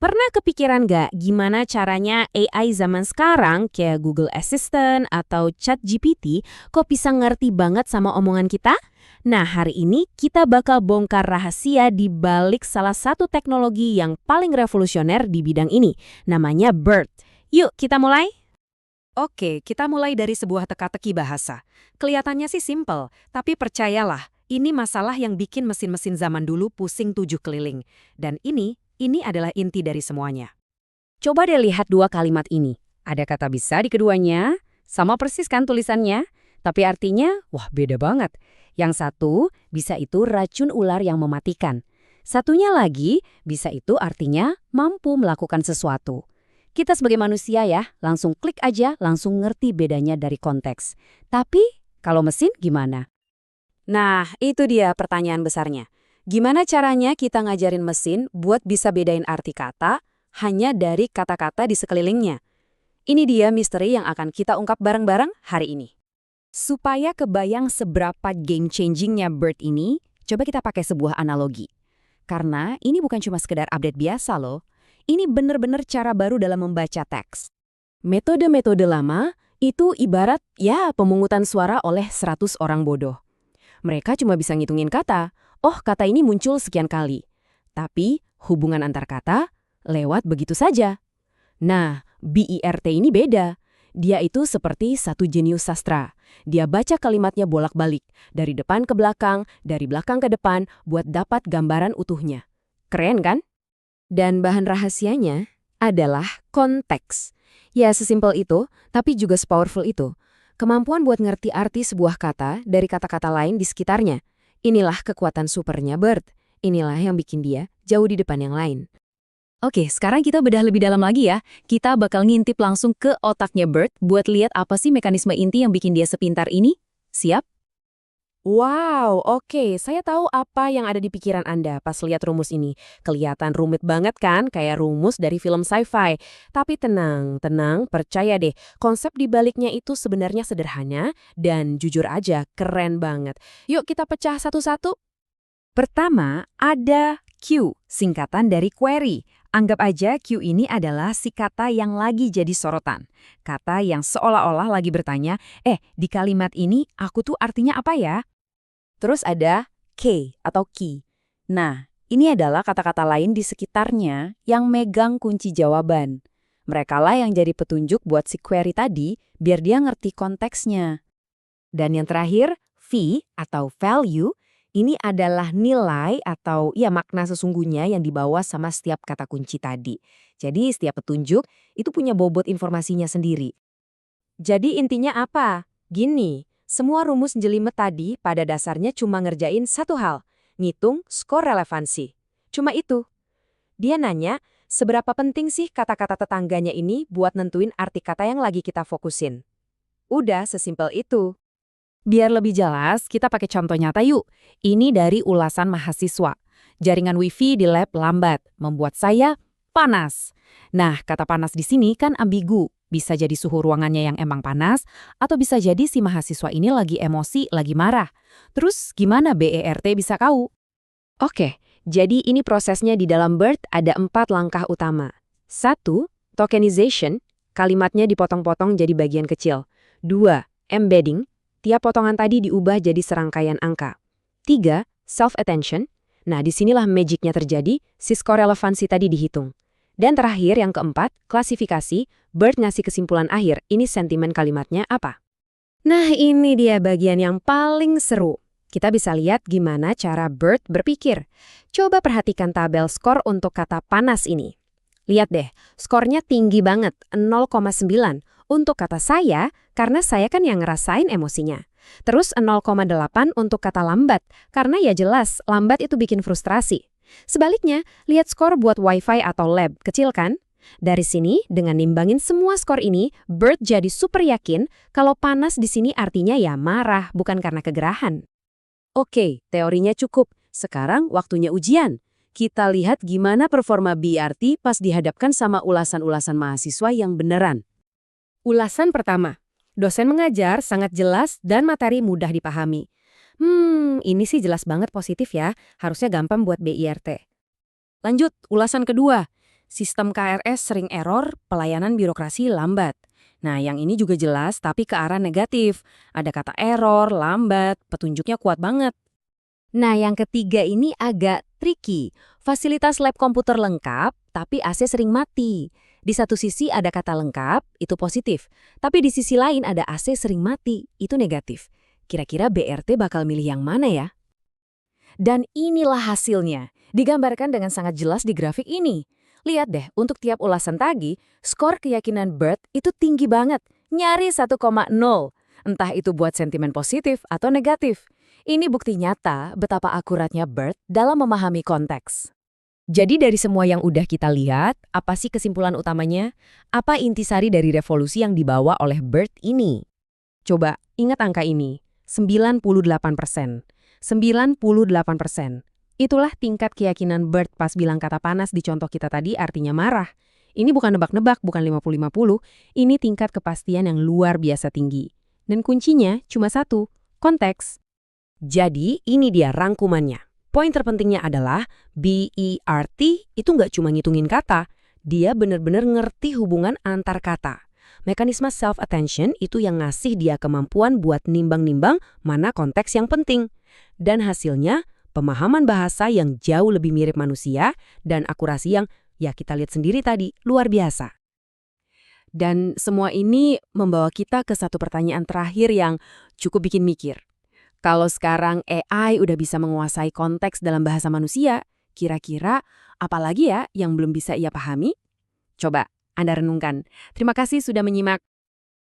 Pernah kepikiran nggak gimana caranya AI zaman sekarang kayak Google Assistant atau ChatGPT kok bisa ngerti banget sama omongan kita? Nah, hari ini kita bakal bongkar rahasia di balik salah satu teknologi yang paling revolusioner di bidang ini, namanya BERT. Yuk, kita mulai? Oke, kita mulai dari sebuah teka-teki bahasa. Kelihatannya sih simpel, tapi percayalah, ini masalah yang bikin mesin-mesin zaman dulu pusing 7 keliling. Dan ini adalah inti dari semuanya. Coba deh lihat dua kalimat ini. Ada kata bisa di keduanya, sama persis kan tulisannya, tapi artinya, wah beda banget. Yang satu, bisa itu racun ular yang mematikan. Satunya lagi, bisa itu artinya mampu melakukan sesuatu. Kita sebagai manusia ya, langsung klik aja, langsung ngerti bedanya dari konteks. Tapi, kalau mesin gimana? Nah, itu dia pertanyaan besarnya. Gimana caranya kita ngajarin mesin buat bisa bedain arti kata hanya dari kata-kata di sekelilingnya? Ini dia misteri yang akan kita ungkap bareng-bareng hari ini. Supaya kebayang seberapa game-changingnya BERT ini, coba kita pakai sebuah analogi. Karena ini bukan cuma sekedar update biasa loh. Ini benar-benar cara baru dalam membaca teks. Metode-metode lama itu ibarat pemungutan suara oleh 100 orang bodoh. Mereka cuma bisa ngitungin kata, oh kata ini muncul sekian kali. Tapi hubungan antar kata lewat begitu saja. Nah, BERT ini beda. Dia itu seperti satu jenius sastra. Dia baca kalimatnya bolak-balik, dari depan ke belakang, dari belakang ke depan, buat dapat gambaran utuhnya. Keren kan? Dan bahan rahasianya adalah konteks. Ya, sesimpel itu, tapi juga sepowerful itu. Kemampuan buat ngerti arti sebuah kata dari kata-kata lain di sekitarnya. Inilah kekuatan supernya BERT. Inilah yang bikin dia jauh di depan yang lain. Oke, sekarang kita bedah lebih dalam lagi ya. Kita bakal ngintip langsung ke otaknya BERT buat lihat apa sih mekanisme inti yang bikin dia sepintar ini. Siap? Wow, oke. Saya tahu apa yang ada di pikiran Anda pas lihat rumus ini. Kelihatan rumit banget kan, kayak rumus dari film sci-fi. Tapi tenang, percaya deh. Konsep di baliknya itu sebenarnya sederhana dan jujur aja keren banget. Yuk kita pecah satu-satu. Pertama, ada Q, singkatan dari query. Anggap aja Q ini adalah si kata yang lagi jadi sorotan. Kata yang seolah-olah lagi bertanya, di kalimat ini aku tuh artinya apa ya? Terus ada K atau key. Nah, ini adalah kata-kata lain di sekitarnya yang megang kunci jawaban. Merekalah yang jadi petunjuk buat si query tadi biar dia ngerti konteksnya. Dan yang terakhir, V atau value, ini adalah nilai atau makna sesungguhnya yang dibawa sama setiap kata kunci tadi. Jadi setiap petunjuk itu punya bobot informasinya sendiri. Jadi intinya apa? Gini. Semua rumus jelimet tadi pada dasarnya cuma ngerjain satu hal, ngitung skor relevansi. Cuma itu. Dia nanya, seberapa penting sih kata-kata tetangganya ini buat nentuin arti kata yang lagi kita fokusin. Udah sesimpel itu. Biar lebih jelas, kita pakai contoh nyata yuk. Ini dari ulasan mahasiswa. Jaringan wifi di lab lambat, membuat saya panas. Nah, kata panas di sini kan ambigu. Bisa jadi suhu ruangannya yang emang panas, atau bisa jadi si mahasiswa ini lagi emosi, lagi marah. Terus gimana BERT bisa tahu? Oke, jadi ini prosesnya di dalam BERT ada 4 langkah utama. 1. Tokenization, kalimatnya dipotong-potong jadi bagian kecil. 2. Embedding, tiap potongan tadi diubah jadi serangkaian angka. 3. Self-attention, nah disinilah magicnya terjadi, si skor relevansi tadi dihitung. Dan terakhir yang keempat, klasifikasi, BERT ngasih kesimpulan akhir, ini sentimen kalimatnya apa? Nah ini dia bagian yang paling seru. Kita bisa lihat gimana cara BERT berpikir. Coba perhatikan tabel skor untuk kata panas ini. Lihat deh, skornya tinggi banget, 0,9. Untuk kata saya, karena saya kan yang ngerasain emosinya. Terus 0,8 untuk kata lambat, karena ya jelas, lambat itu bikin frustrasi. Sebaliknya, lihat skor buat Wi-Fi atau lab, kecil kan? Dari sini, dengan nimbangin semua skor ini, BERT jadi super yakin kalau panas di sini artinya ya marah, bukan karena kegerahan. Oke, teorinya cukup. Sekarang waktunya ujian. Kita lihat gimana performa BERT pas dihadapkan sama ulasan-ulasan mahasiswa yang beneran. Ulasan pertama. Dosen mengajar sangat jelas dan materi mudah dipahami. Ini sih jelas banget positif ya, harusnya gampang buat BERT. Lanjut, ulasan kedua. Sistem KRS sering error, pelayanan birokrasi lambat. Nah, yang ini juga jelas tapi ke arah negatif. Ada kata error, lambat, petunjuknya kuat banget. Nah, yang ketiga ini agak tricky. Fasilitas lab komputer lengkap, tapi AC sering mati. Di satu sisi ada kata lengkap, itu positif. Tapi di sisi lain ada AC sering mati, itu negatif. Kira-kira BRT bakal milih yang mana ya? Dan inilah hasilnya. Digambarkan dengan sangat jelas di grafik ini. Lihat deh, untuk tiap ulasan tadi, skor keyakinan BERT itu tinggi banget, nyaris 1,0. Entah itu buat sentimen positif atau negatif. Ini bukti nyata betapa akuratnya BERT dalam memahami konteks. Jadi dari semua yang udah kita lihat, apa sih kesimpulan utamanya? Apa intisari dari revolusi yang dibawa oleh BERT ini? Coba ingat angka ini, 98%. 98%. Itulah tingkat keyakinan BERT pas bilang kata panas di contoh kita tadi artinya marah. Ini bukan nebak-nebak, bukan 50-50. Ini tingkat kepastian yang luar biasa tinggi. Dan kuncinya cuma satu, konteks. Jadi ini dia rangkumannya. Poin terpentingnya adalah BERT itu nggak cuma ngitungin kata, dia benar-benar ngerti hubungan antar kata. Mekanisme self-attention itu yang ngasih dia kemampuan buat nimbang-nimbang mana konteks yang penting. Dan hasilnya, pemahaman bahasa yang jauh lebih mirip manusia dan akurasi yang, ya kita lihat sendiri tadi, luar biasa. Dan semua ini membawa kita ke satu pertanyaan terakhir yang cukup bikin mikir. Kalau sekarang AI udah bisa menguasai konteks dalam bahasa manusia, kira-kira apa lagi ya yang belum bisa ia pahami? Coba Anda renungkan. Terima kasih sudah menyimak.